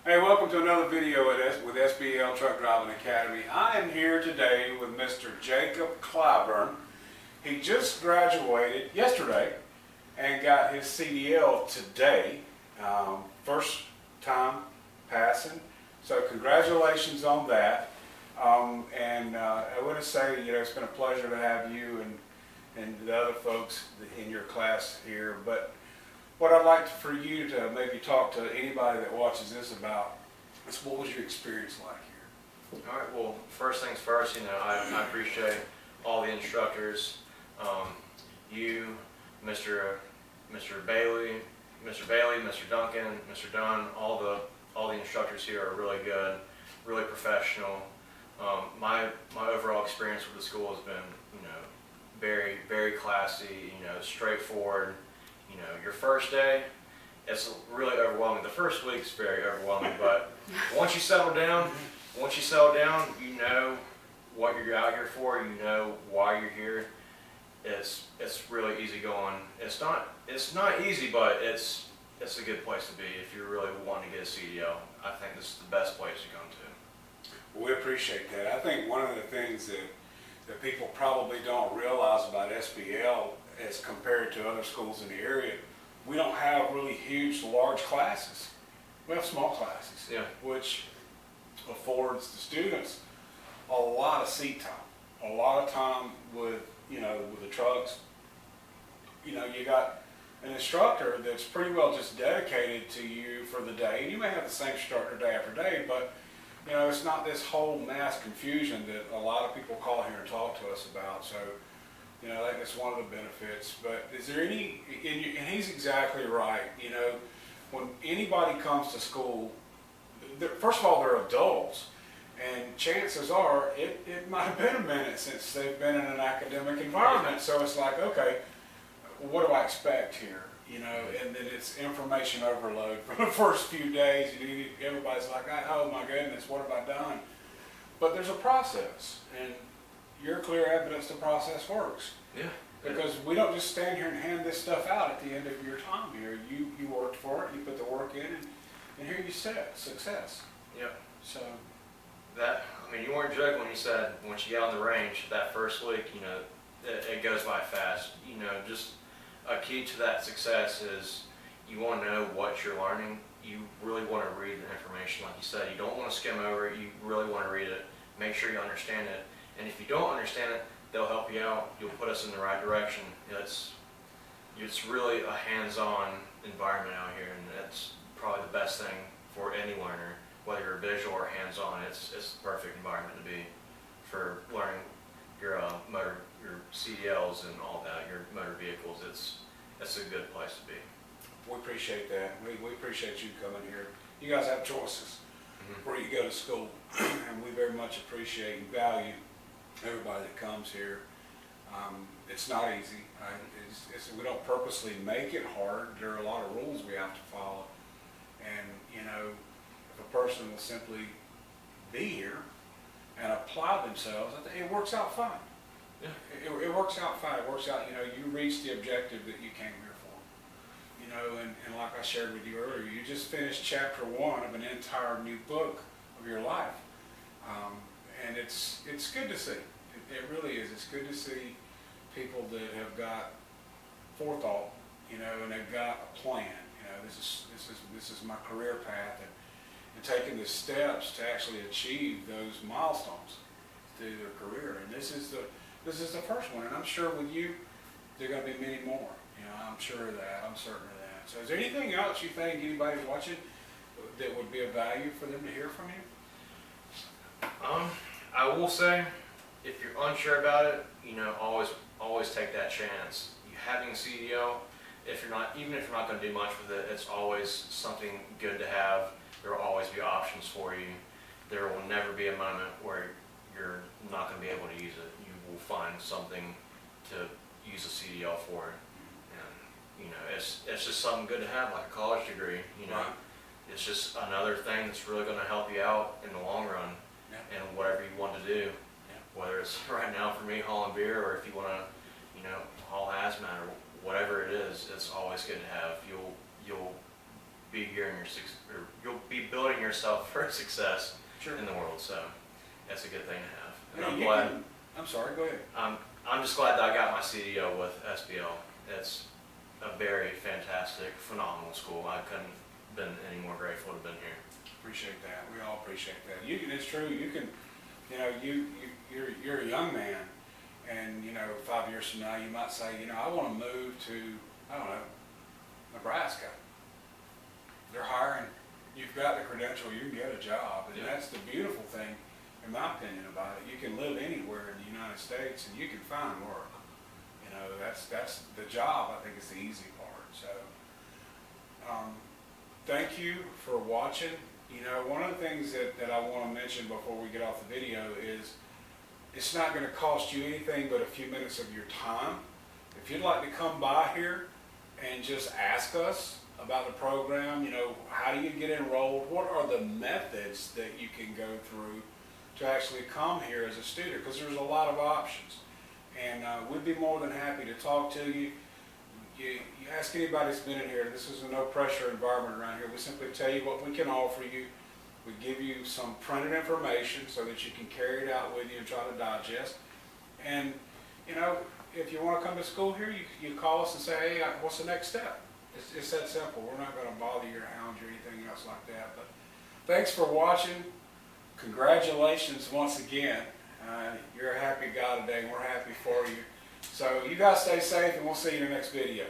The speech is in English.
Hey, welcome to another video with SBL Truck Driving Academy. I am here today with Mr. Jacob Clyburn. He just graduated yesterday and got his CDL today. First time passing. So congratulations on that. I want to say, it's been a pleasure to have you and the other folks in your class here. But what I'd like for you to maybe talk to anybody that watches this about is, what was your experience like here? All right. Well, first things first. I appreciate all the instructors. You, Mr. Bailey, Mr. Duncan, Mr. Dunn. All the instructors here are really good, really professional. My overall experience with the school has been, very, very classy. Straightforward. Your first day, it's really overwhelming. The first week's very overwhelming, but once you settle down, you know what you're out here for. You know why you're here. It's really easy going. It's not easy, but it's a good place to be if you're really wanting to get a CDL. I think this is the best place to come to. Well, we appreciate that. I think one of the things that people probably don't realize about SBL as compared to other schools in the area, we don't have really huge, large classes. We have small classes, yeah, which affords the students a lot of seat time, a lot of time with the trucks. You got an instructor that's pretty well just dedicated to you for the day. And you may have the same instructor day after day, but it's not this whole mass confusion that a lot of people call here and talk to us about. So I think that's one of the benefits. But is there any, and he's exactly right, when anybody comes to school, first of all, they're adults, and chances are it might have been a minute since they've been in an academic environment. So it's like, okay, what do I expect here? And then it's information overload for the first few days. Everybody's like, oh my goodness, what have I done? But there's a process, and you're clear evidence the process works. Yeah. Because we don't just stand here and hand this stuff out at the end of your time here. You worked for it, you put the work in, and here you sit, success. Yep. So you weren't joking when you said once you get on the range that first week, it goes by fast. Just a key to that success is you want to know what you're learning. You really want to read the information, like you said. You don't want to skim over it. You really want to read it. Make sure you understand it. And if you don't understand it, they'll help you out. You'll put us in the right direction. It's really a hands-on environment out here, and that's probably the best thing for any learner, whether you're visual or hands-on. It's the perfect environment to be for learning your CDLs and all that, your motor vehicles. It's a good place to be. we appreciate that. We appreciate you coming here. You guys have choices where you go to school, and we very much appreciate and value everybody that comes here. It's not easy. We don't purposely make it hard. There are a lot of rules we have to follow. And, if a person will simply be here and apply themselves, it works out fine. Yeah. It works out fine. It works out, you reach the objective that you came here for. And like I shared with you earlier, you just finished chapter 1 of an entire new book of your life. And it's good to see. It really is. It's good to see people that have got forethought, and they've got a plan. This is my career path, and taking the steps to actually achieve those milestones through their career. And this is the first one. And I'm sure with you, there are going to be many more. I'm sure of that. I'm certain of that. So, is there anything else you think anybody's watching that would be of value for them to hear from you? I will say, if you're unsure about it, always take that chance. You having a CDL, even if you're not going to do much with it, it's always something good to have. There will always be options for you. There will never be a moment where you're not going to be able to use it. You will find something to use a CDL for. And it's just something good to have, like a college degree. Right. It's just another thing that's really going to help you out in the long run. Yeah. And whatever you want to do. Whether it's right now for me hauling beer, or if you want to, haul hazmat or whatever it is, it's always good to have. You'll be be gearing or you'll be building yourself for success Sure. in the world. So that's a good thing to have. And Yeah, I'm you glad. can- I'm sorry, go ahead. I'm just glad that I got my CDO with SBL. It's a very fantastic, phenomenal school. I couldn't have been any more grateful to have been here. Appreciate that. We all appreciate that. You can, it's true, you can, you know, you're a young man, and, you know, 5 years from now, you might say, you know, I want to move to, I don't know, Nebraska. They're hiring, you've got the credential, you can get a job, and Yeah. that's the beautiful thing, in my opinion, about it. You can live anywhere in the United States, and you can find work. You know, that's the job, I think, is the easy part. So, thank you for watching. You know, one of the things that I want to mention before we get off the video is it's not going to cost you anything but a few minutes of your time. If you'd like to come by here and just ask us about the program, you know, how do you get enrolled? What are the methods that you can go through to actually come here as a student? Because there's a lot of options. And we'd be more than happy to talk to you. You ask anybody that's been in here, this is a no pressure environment around here. We simply tell you what we can offer you. We give you some printed information so that you can carry it out with you and try to digest. And, you know, if you want to come to school here, you call us and say, hey, what's the next step? It's that simple. We're not going to bother you or hound you or anything else like that. But thanks for watching. Congratulations once again. You're a happy guy today, and we're happy for you. So you guys stay safe, and we'll see you in the next video.